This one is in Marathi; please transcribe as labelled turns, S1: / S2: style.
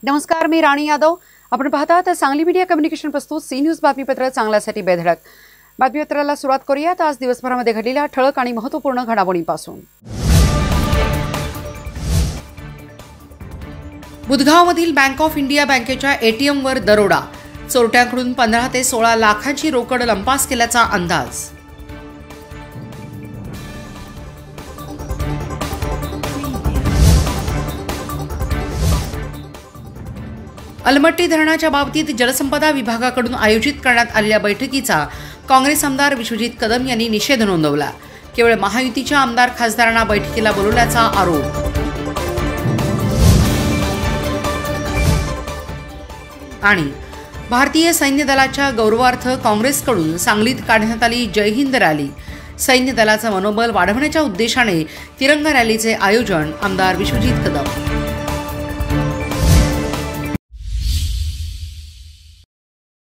S1: नमस्कार, मी राणी यादव. आपण पाहतात सांगली मीडिया कम्युनिकेशन प्रस्तुत सी न्यूज बातमीपत्र चांगल्यासाठी बेधडक. बातमीपत्राला सुरुवात करूयात आज दिवसभरामध्ये घडलेल्या ठळक आणि महत्त्वपूर्ण घडामोडींपासून. बुधगावमधील बँक ऑफ इंडिया बँकेच्या एटीएमवर दरोडा. चोरट्यांकडून 15 ते 16 लाखांची रोकड लंपास केल्याचा अंदाज. अलमट्टी धरणाच्या बाबतीत जलसंपदा विभागाकडून आयोजित करण्यात आलेल्या बैठकीचा काँग्रेस आमदार विश्वजित कदम यांनी निषेध नोंदवला. केवळ महायुतीच्या आमदार खासदारांना बैठकीला बोलवल्याचा आरोप. आणि भारतीय सैन्य दलाच्या गौरवार्थ काँग्रेसकडून सांगलीत काढण्यात आली जय हिंद रॅली. सैन्य दलाचं मनोबल वाढवण्याच्या उद्देशाने तिरंगा रॅलीचे आयोजन आमदार विश्वजित कदम.